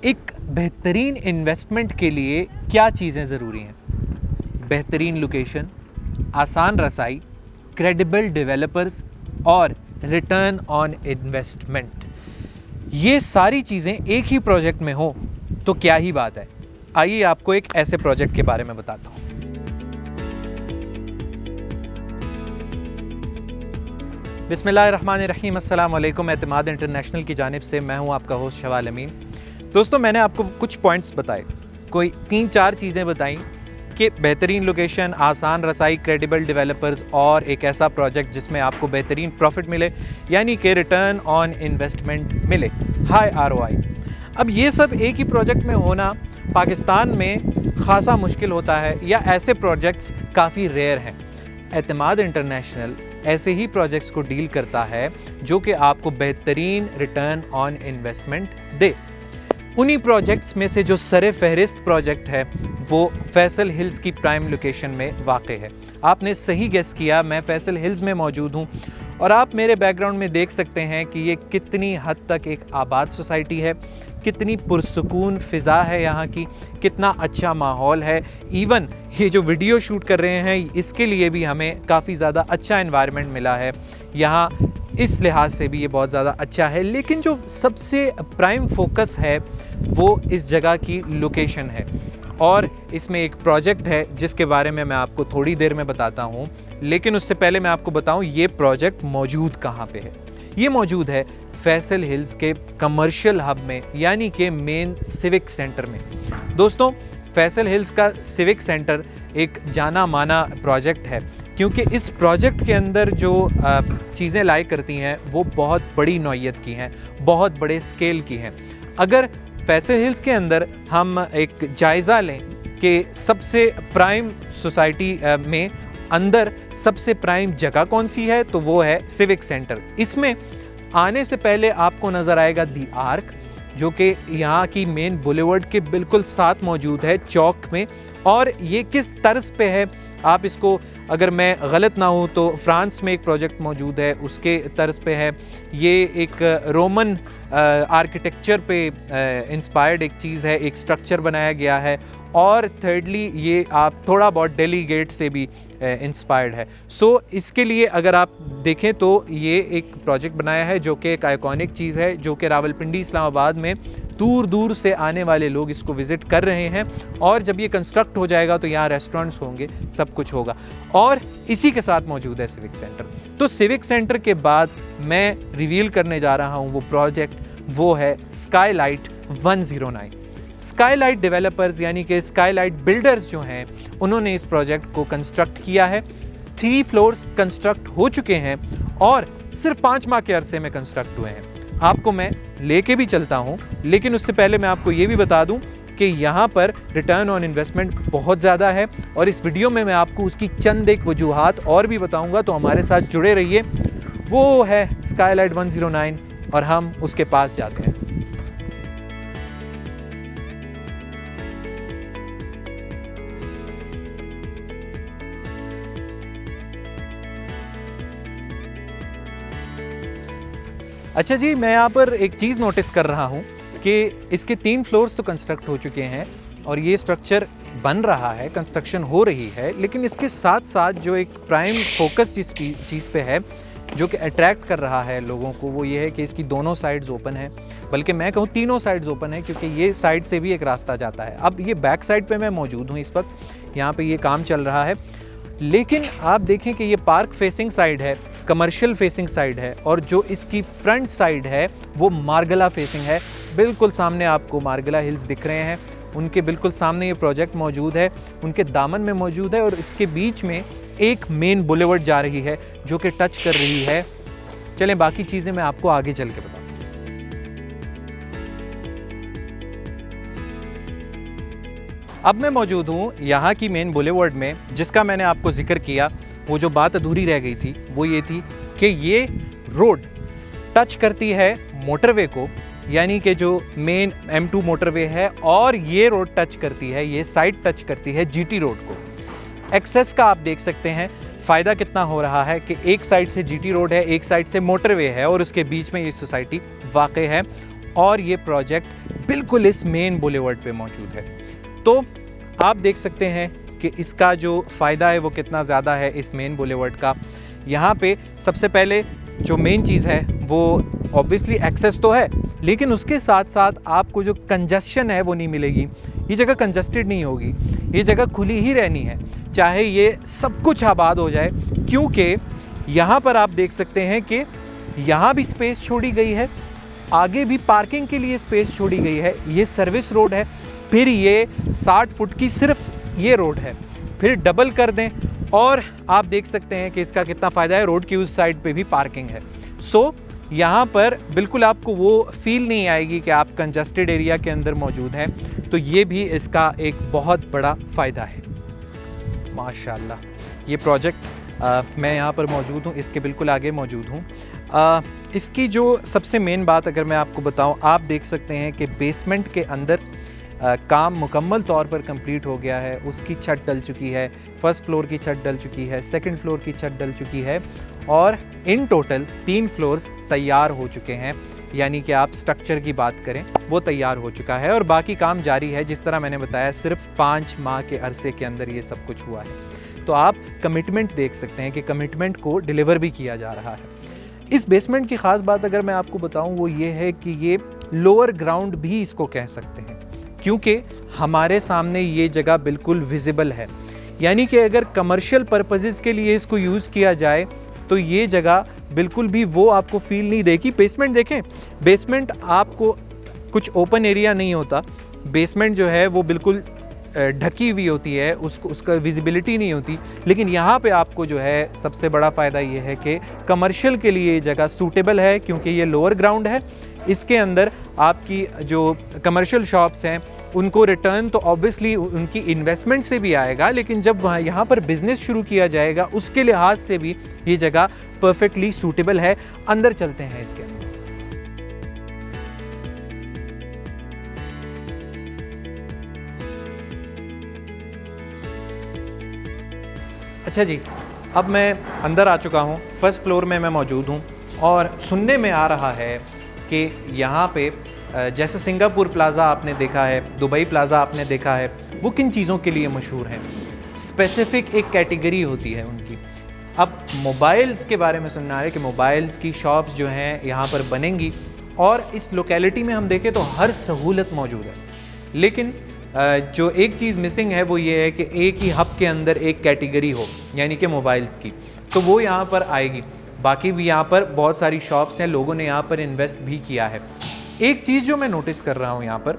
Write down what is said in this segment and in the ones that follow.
एक बेहतरीन इन्वेस्टमेंट के लिए क्या चीज़ें ज़रूरी हैं? बेहतरीन लोकेशन, आसान रसाई, क्रेडिबल डेवलपर्स और रिटर्न ऑन इन्वेस्टमेंट। ये सारी चीज़ें एक ही प्रोजेक्ट में हो तो क्या ही बात है। आइए आपको एक ऐसे प्रोजेक्ट के बारे में बताता हूँ। बिस्मिल्लाहिर्रहमानिर्रहीम, अस्सलाम वालेकुम। एतमाद इंटरनेशनल की जानिब से मैं हूँ आपका होस्ट शवाल अमीन। दोस्तों, मैंने आपको कुछ पॉइंट्स बताए, कोई 3-4 चीज़ें बताई कि बेहतरीन लोकेशन, आसान रसाई, क्रेडिबल डेवलपर्स और एक ऐसा प्रोजेक्ट जिसमें आपको बेहतरीन प्रॉफिट मिले, यानी कि रिटर्न ऑन इन्वेस्टमेंट मिले, हाई ROI। अब ये सब एक ही प्रोजेक्ट में होना पाकिस्तान में ख़ासा मुश्किल होता है, या ऐसे प्रोजेक्ट्स काफ़ी रेयर हैं। एतमाद इंटरनेशनल ऐसे ही प्रोजेक्ट्स को डील करता है जो कि आपको बेहतरीन रिटर्न ऑन इन्वेस्टमेंट दे। उन्हीं प्रोजेक्ट्स में से जो सरे फहरिस्त प्रोजेक्ट है वो फैसल हिल्स की प्राइम लोकेशन में वाक़े है। आपने सही गेस किया, मैं फैसल हिल्स में मौजूद हूँ और आप मेरे बैकग्राउंड में देख सकते हैं कि ये कितनी हद तक एक आबाद सोसाइटी है, कितनी पुरसुकून फ़िज़ा है यहाँ की, कितना अच्छा माहौल है। इवन ये जो वीडियो शूट कर रहे हैं इसके लिए भी हमें काफ़ी ज़्यादा अच्छा एनवायरनमेंट मिला है यहाँ, इस लिहाज से भी ये बहुत ज़्यादा अच्छा है। लेकिन जो सबसे प्राइम फोकस है वो इस जगह की लोकेशन है, और इसमें एक प्रोजेक्ट है जिसके बारे में मैं आपको थोड़ी देर में बताता हूँ। लेकिन उससे पहले मैं आपको बताऊँ ये प्रोजेक्ट मौजूद कहाँ पे है। ये मौजूद है फैसल हिल्स के कमर्शियल हब में, यानी कि मेन सिविक सेंटर में। दोस्तों, फैसल हिल्स का सिविक सेंटर एक जाना माना प्रोजेक्ट है, क्योंकि इस प्रोजेक्ट के अंदर जो चीज़ें लाई करती हैं वो बहुत बड़ी नौइयत की हैं, बहुत बड़े स्केल की हैं। अगर फैसल हिल्स के अंदर हम एक जायज़ा लें कि सबसे प्राइम सोसाइटी में अंदर सबसे प्राइम जगह कौन सी है, तो वो है सिविक सेंटर। इसमें आने से पहले आपको नज़र आएगा दी आर्क, जो कि यहाँ की मेन बुलेवर्ड के बिल्कुल साथ मौजूद है, चौक में। और ये किस तर्ज पे है, आप इसको, अगर मैं गलत ना हूँ तो फ्रांस में एक प्रोजेक्ट मौजूद है उसके तर्ज पे है। ये एक रोमन आर्किटेक्चर पे इंस्पायर्ड एक चीज़ है, एक स्ट्रक्चर बनाया गया है। और थर्डली ये आप थोड़ा बहुत दिल्ली गेट से भी इंस्पायर्ड है। सो इसके लिए अगर आप देखें तो ये एक प्रोजेक्ट बनाया है जो कि एक आइकॉनिक चीज़ है, जो कि रावलपिंडी इस्लामाबाद में दूर दूर से आने वाले लोग इसको विज़िट कर रहे हैं। और जब ये कंस्ट्रक्ट हो जाएगा तो यहाँ रेस्टोरेंट्स होंगे, सब कुछ होगा। और इसी के साथ मौजूद है सिविक सेंटर। तो सिविक सेंटर के बाद मैं रिवील करने जा रहा हूँ वो प्रोजेक्ट, वो है स्काईलाइट 109। स्काईलाइट डेवलपर्स यानी कि स्काईलाइट बिल्डर्स जो हैं, उन्होंने इस प्रोजेक्ट को कंस्ट्रक्ट किया है। 3 फ्लोर्स कंस्ट्रक्ट हो चुके हैं और सिर्फ 5 माह के अरसे में कंस्ट्रक्ट हुए हैं। आपको मैं लेके भी चलता हूँ, लेकिन उससे पहले मैं आपको ये भी बता दूँ कि यहाँ पर रिटर्न ऑन इन्वेस्टमेंट बहुत ज़्यादा है, और इस वीडियो में मैं आपको उसकी चंद एक वजूहात और भी बताऊँगा, तो हमारे साथ जुड़े रहिए। वो है स्काईलाइट 109 और हम उसके पास जाते हैं। अच्छा जी, मैं यहाँ पर एक चीज़ नोटिस कर रहा हूँ कि इसके 3 फ्लोर्स तो कंस्ट्रक्ट हो चुके हैं और ये स्ट्रक्चर बन रहा है, कंस्ट्रक्शन हो रही है। लेकिन इसके साथ साथ जो एक प्राइम फोकस जिस चीज़ पे है, जो कि अट्रैक्ट कर रहा है लोगों को, वो ये है कि इसकी दोनों साइड्स ओपन है, बल्कि मैं कहूँ तीनों साइड्स ओपन है, क्योंकि ये साइड से भी एक रास्ता जाता है। अब ये बैक साइड पे मैं मौजूद हूँ इस वक्त, यहाँ पे ये काम चल रहा है। लेकिन आप देखें कि ये पार्क फेसिंग साइड है, कमर्शियल फेसिंग साइड है, और जो इसकी फ्रंट साइड है वो मार्गला फेसिंग है। बिल्कुल सामने आपको मार्गला हिल्स दिख रहे हैं, उनके बिल्कुल सामने ये प्रोजेक्ट मौजूद है, उनके दामन में मौजूद है। और इसके बीच में एक मेन बुलेवर्ड जा रही है जो कि टच कर रही है। चलें, बाकी चीज़ें मैं आपको आगे चल के बताऊँ। अब मैं मौजूद हूँ यहाँ की मेन बुलेवर्ड में, जिसका मैंने आपको जिक्र किया। वो जो बात अधूरी रह गई थी वो ये थी कि ये रोड टच करती है मोटरवे को, यानी कि जो मेन M2 मोटरवे है, और ये रोड टच करती है, ये साइड टच करती है GT रोड को। एक्सेस का आप देख सकते हैं फ़ायदा कितना हो रहा है कि एक साइड से GT रोड है, एक साइड से मोटरवे है, और उसके बीच में ये सोसाइटी वाक़ है। और ये प्रोजेक्ट बिल्कुल इस मेन बुलेवर्ड पे मौजूद है। तो आप देख सकते हैं कि इसका जो फ़ायदा है वो कितना ज़्यादा है इस मेन बुलेवर्ड का। यहाँ पे सबसे पहले जो मेन चीज़ है वो ऑब्वियसली एक्सेस तो है, लेकिन उसके साथ साथ आपको जो कंजस्शन है वो नहीं मिलेगी। ये जगह कंजस्टेड नहीं होगी, ये जगह खुली ही रहनी है, चाहे ये सब कुछ आबाद हो जाए, क्योंकि यहाँ पर आप देख सकते हैं कि यहाँ भी स्पेस छोड़ी गई है, आगे भी पार्किंग के लिए स्पेस छोड़ी गई है। ये सर्विस रोड है, फिर ये 60 फुट की सिर्फ ये रोड है, फिर डबल कर दें और आप देख सकते हैं कि इसका कितना फ़ायदा है। रोड की उस साइड पे भी पार्किंग है। सो यहाँ पर बिल्कुल आपको वो फील नहीं आएगी कि आप कंजस्टेड एरिया के अंदर मौजूद हैं। तो ये भी इसका एक बहुत बड़ा फ़ायदा है। माशाल्लाह ये प्रोजेक्ट मैं यहाँ पर मौजूद हूँ, इसके बिल्कुल आगे मौजूद हूँ। इसकी जो सबसे मेन बात अगर मैं आपको बताऊँ, आप देख सकते हैं कि बेसमेंट के अंदर काम मुकम्मल तौर पर कंप्लीट हो गया है। उसकी छत डल चुकी है, फर्स्ट फ्लोर की छत डल चुकी है, सेकंड फ्लोर की छत डल चुकी है और इन टोटल 3 फ्लोर्स तैयार हो चुके हैं। यानी कि आप स्ट्रक्चर की बात करें वो तैयार हो चुका है और बाकी काम जारी है। जिस तरह मैंने बताया सिर्फ 5 माह के अरसे के अंदर ये सब कुछ हुआ है। तो आप कमिटमेंट देख सकते हैं कि कमिटमेंट को डिलीवर भी किया जा रहा है। इस बेसमेंट की ख़ास बात अगर मैं आपको बताऊं वो ये है कि ये लोअर ग्राउंड भी इसको कह सकते हैं, क्योंकि हमारे सामने ये जगह बिल्कुल विजिबल है। यानी कि अगर कमर्शियल पर्पसेस के लिए इसको यूज़ किया जाए तो ये जगह बिल्कुल भी वो आपको फील नहीं देगी। बेसमेंट देखें, बेसमेंट आपको कुछ ओपन एरिया नहीं होता, बेसमेंट जो है वो बिल्कुल ढकी हुई होती है, उसका विजिबिलिटी नहीं होती। लेकिन यहाँ पे आपको जो है सबसे बड़ा फ़ायदा ये है कि कमर्शियल के लिए ये जगह सूटेबल है, क्योंकि ये लोअर ग्राउंड है। इसके अंदर आपकी जो कमर्शियल शॉप्स हैं उनको रिटर्न तो ऑब्वियसली उनकी इन्वेस्टमेंट से भी आएगा, लेकिन जब वहाँ यहाँ पर बिज़नेस शुरू किया जाएगा उसके लिहाज से भी ये जगह परफेक्टली सूटेबल है। अंदर चलते हैं इसके अंदर। अच्छा जी, अब मैं अंदर आ चुका हूँ, फर्स्ट फ्लोर में मैं मौजूद हूँ और सुनने में आ रहा है कि यहाँ पे जैसे सिंगापुर प्लाज़ा आपने देखा है, दुबई प्लाज़ा आपने देखा है, वो किन चीज़ों के लिए मशहूर हैं। स्पेसिफ़िक एक कैटेगरी होती है उनकी। अब मोबाइल्स के बारे में सुनना है कि मोबाइल्स की शॉप्स जो हैं यहाँ पर बनेंगी और इस लोकेलिटी में हम देखें तो हर सहूलत मौजूद है। लेकिन जो एक चीज़ मिसिंग है वो ये है कि एक ही हब के अंदर एक कैटेगरी हो, यानी कि मोबाइल्स की, तो वो यहाँ पर आएगी। बाकी भी यहाँ पर बहुत सारी शॉप्स हैं, लोगों ने यहाँ पर इन्वेस्ट भी किया है। एक चीज़ जो मैं नोटिस कर रहा हूँ यहाँ पर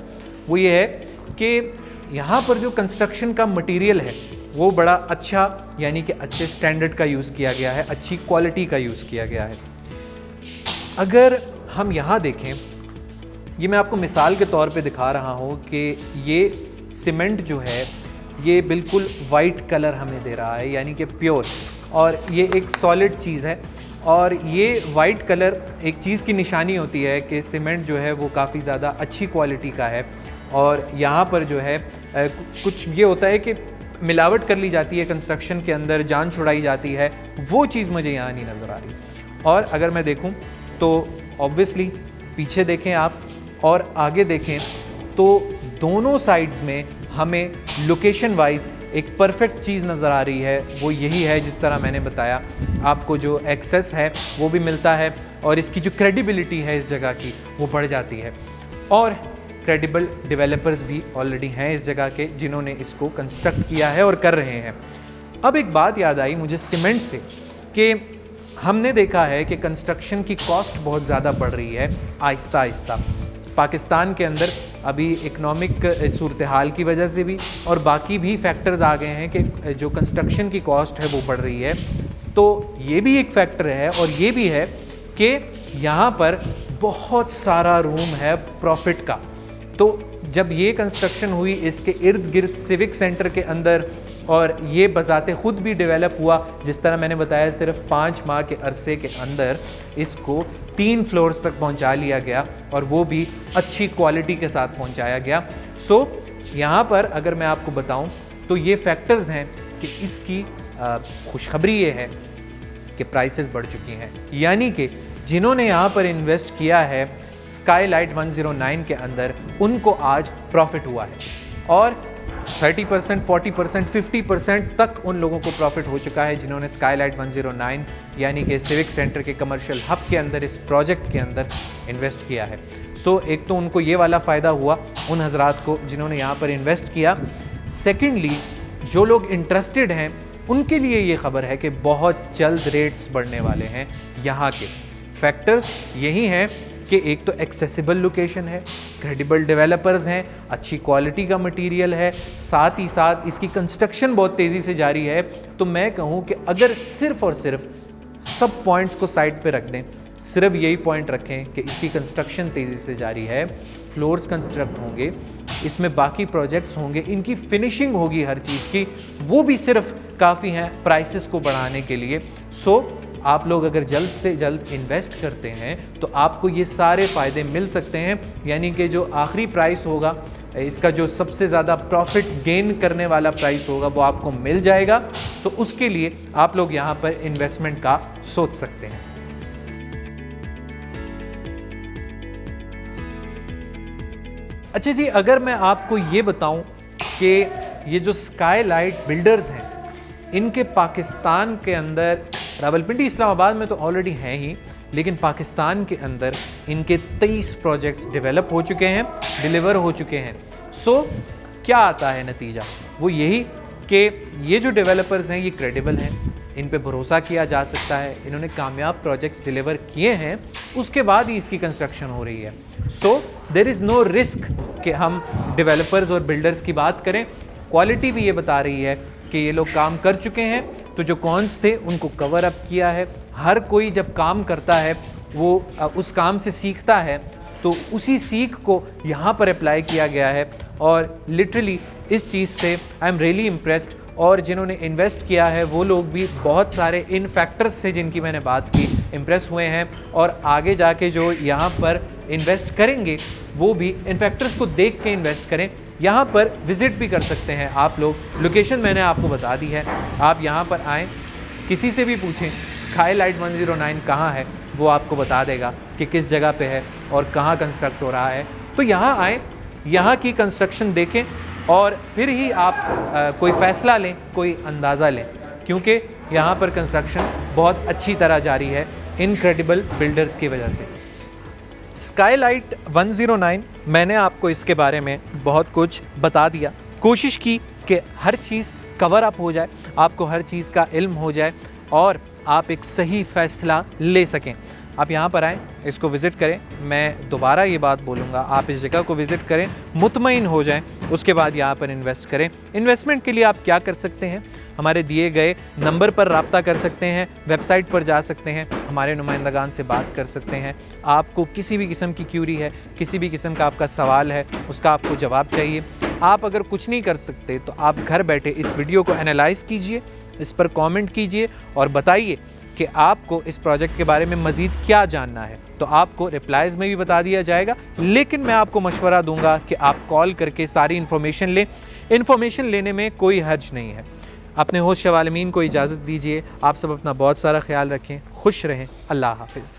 वो ये है कि यहाँ पर जो कंस्ट्रक्शन का मटेरियल है वो बड़ा अच्छा, यानी कि अच्छे स्टैंडर्ड का यूज़ किया गया है, अच्छी क्वालिटी का यूज़ किया गया है। अगर हम यहाँ देखें, ये मैं आपको मिसाल के तौर पे दिखा रहा हूँ कि ये सीमेंट जो है ये बिल्कुल वाइट कलर हमें दे रहा है, यानी कि प्योर, और ये एक सॉलिड चीज़ है। और ये वाइट कलर एक चीज़ की निशानी होती है कि सीमेंट जो है वो काफ़ी ज़्यादा अच्छी क्वालिटी का है। और यहाँ पर जो है कुछ ये होता है कि मिलावट कर ली जाती है कंस्ट्रक्शन के अंदर, जान छुड़ाई जाती है, वो चीज़ मुझे यहाँ नहीं नज़र आ रही। और अगर मैं देखूँ तो ऑब्वियसली पीछे देखें आप और आगे देखें तो दोनों साइड्स में हमें लोकेशन वाइज एक परफेक्ट चीज़ नज़र आ रही है। वो यही है, जिस तरह मैंने बताया, आपको जो एक्सेस है वो भी मिलता है और इसकी जो क्रेडिबिलिटी है इस जगह की वो बढ़ जाती है। और क्रेडिबल डेवलपर्स भी ऑलरेडी हैं इस जगह के, जिन्होंने इसको कंस्ट्रक्ट किया है और कर रहे हैं। अब एक बात याद आई मुझे सीमेंट से कि हमने देखा है कि कंस्ट्रक्शन की कॉस्ट बहुत ज़्यादा बढ़ रही है आहिस्ता आहिस्ता। पाकिस्तान के अंदर अभी इकनॉमिक सूरत हाल की वजह से भी और बाकी भी फैक्टर्स आ गए हैं कि जो कंस्ट्रक्शन की कॉस्ट है वो बढ़ रही है। तो ये भी एक फैक्टर है और ये भी है कि यहाँ पर बहुत सारा रूम है प्रॉफिट का। तो जब ये कंस्ट्रक्शन हुई इसके इर्द गिर्द सिविक सेंटर के अंदर, और ये बजाते ख़ुद भी डेवलप हुआ, जिस तरह मैंने बताया सिर्फ 5 माह के अरसे के अंदर इसको 3 फ्लोर्स तक पहुंचा लिया गया और वो भी अच्छी क्वालिटी के साथ पहुंचाया गया। सो यहाँ पर अगर मैं आपको बताऊं तो ये फैक्टर्स हैं कि इसकी खुशखबरी ये है कि प्राइसेस बढ़ चुकी हैं, यानी कि जिन्होंने यहाँ पर इन्वेस्ट किया है स्काईलाइट 109 के अंदर उनको आज प्रॉफिट हुआ है और 30%, 40%, 50% तक उन लोगों को प्रॉफिट हो चुका है जिन्होंने स्काईलाइट 109 यानी कि सिविक सेंटर के कमर्शियल हब के अंदर इस प्रोजेक्ट के अंदर इन्वेस्ट किया है। सो एक तो उनको ये वाला फ़ायदा हुआ उन हजरात को जिन्होंने यहाँ पर इन्वेस्ट किया। सेकेंडली, जो लोग इंटरेस्टेड हैं उनके लिए ये खबर है कि बहुत जल्द रेट्स बढ़ने वाले हैं। यहाँ के फैक्टर्स यही हैं कि एक तो एक्सेसिबल लोकेशन है, क्रेडिबल डेवलपर्स हैं, अच्छी क्वालिटी का मटेरियल है, साथ ही साथ इसकी कंस्ट्रक्शन बहुत तेज़ी से जारी है। तो मैं कहूँ कि अगर सिर्फ़ और सिर्फ सब पॉइंट्स को साइड पे रख दें, सिर्फ यही पॉइंट रखें कि इसकी कंस्ट्रक्शन तेज़ी से जारी है, फ्लोर्स कंस्ट्रक्ट होंगे, इसमें बाकी प्रोजेक्ट्स होंगे, इनकी फिनिशिंग होगी हर चीज़ की, वो भी सिर्फ काफ़ी हैं प्राइसेस को बढ़ाने के लिए। सो आप लोग अगर जल्द से जल्द इन्वेस्ट करते हैं तो आपको ये सारे फ़ायदे मिल सकते हैं। यानी कि जो आखिरी प्राइस होगा, इसका जो सबसे ज़्यादा प्रॉफिट गेन करने वाला प्राइस होगा वो आपको मिल जाएगा। तो उसके लिए आप लोग यहाँ पर इन्वेस्टमेंट का सोच सकते हैं। अच्छा जी, अगर मैं आपको ये बताऊं कि ये जो स्काईलाइट बिल्डर्स हैं इनके पाकिस्तान के अंदर, रावलपिंडी इस्लामाबाद में तो ऑलरेडी हैं ही, लेकिन पाकिस्तान के अंदर इनके 23 प्रोजेक्ट्स डेवलप हो चुके हैं, डिलीवर हो चुके हैं। सो क्या आता है नतीजा? वो यही कि ये जो डेवलपर्स हैं ये क्रेडिबल हैं, इन पे भरोसा किया जा सकता है, इन्होंने कामयाब प्रोजेक्ट्स डिलीवर किए हैं, उसके बाद ही इसकी कंस्ट्रक्शन हो रही है। So there is no risk कि हम डेवलपर्स और बिल्डर्स की बात करें। क्वालिटी भी ये बता रही है कि ये लोग काम कर चुके हैं, तो जो कॉन्स थे उनको कवर अप किया है। हर कोई जब काम करता है वो उस काम से सीखता है, तो उसी सीख को यहाँ पर अप्लाई किया गया है और लिटरली इस चीज़ से आई एम रियली इम्प्रेस्ड। और जिन्होंने इन्वेस्ट किया है वो लोग भी बहुत सारे इन फैक्टर्स से जिनकी मैंने बात की इम्प्रेस हुए हैं, और आगे जाके जो यहाँ पर इन्वेस्ट करेंगे वो भी इन फैक्टर्स को देख के इन्वेस्ट करें। यहाँ पर विज़िट भी कर सकते हैं आप लोग, लोकेशन मैंने आपको बता दी है, आप यहाँ पर आएँ, किसी से भी पूछें स्काईलाइट 109 कहाँ है, वो आपको बता देगा कि किस जगह पे है और कहाँ कंस्ट्रक्ट हो रहा है। तो यहाँ आएँ, यहाँ की कंस्ट्रक्शन देखें और फिर ही आप कोई फ़ैसला लें, कोई अंदाज़ा लें, क्योंकि यहाँ पर कंस्ट्रक्शन बहुत अच्छी तरह जारी है इनक्रेडिबल बिल्डर्स की वजह से। स्काईलाइट 109 मैंने आपको इसके बारे में बहुत कुछ बता दिया, कोशिश की कि हर चीज़ कवर अप हो जाए, आपको हर चीज़ का इल्म हो जाए और आप एक सही फ़ैसला ले सकें। आप यहाँ पर आएँ, इसको विज़िट करें। मैं दोबारा ये बात बोलूँगा, आप इस जगह को विज़िट करें, मुतमईन हो जाएं, उसके बाद यहाँ पर इन्वेस्ट करें। इन्वेस्टमेंट के लिए आप क्या कर सकते हैं? हमारे दिए गए नंबर पर रब्ता कर सकते हैं, वेबसाइट पर जा सकते हैं, हमारे नुमाइंदगान से बात कर सकते हैं। आपको किसी भी किस्म की क्यूरी है, किसी भी किस्म का आपका सवाल है, उसका आपको जवाब चाहिए, आप अगर कुछ नहीं कर सकते तो आप घर बैठे इस वीडियो को एनालाइज़ कीजिए, इस पर कमेंट कीजिए और बताइए कि आपको इस प्रोजेक्ट के बारे में मज़ीद क्या जानना है। तो आपको रिप्लाइज़ में भी बता दिया जाएगा, लेकिन मैं आपको मशवरा दूंगा कि आप कॉल करके सारी इन्फॉर्मेशन लें। इन्फॉर्मेशन लेने में कोई हर्ज नहीं है। अपने होस्ट शवाल अमीन को इजाज़त दीजिए। आप सब अपना बहुत सारा ख्याल रखें, खुश रहें। अल्लाह हाफिज़।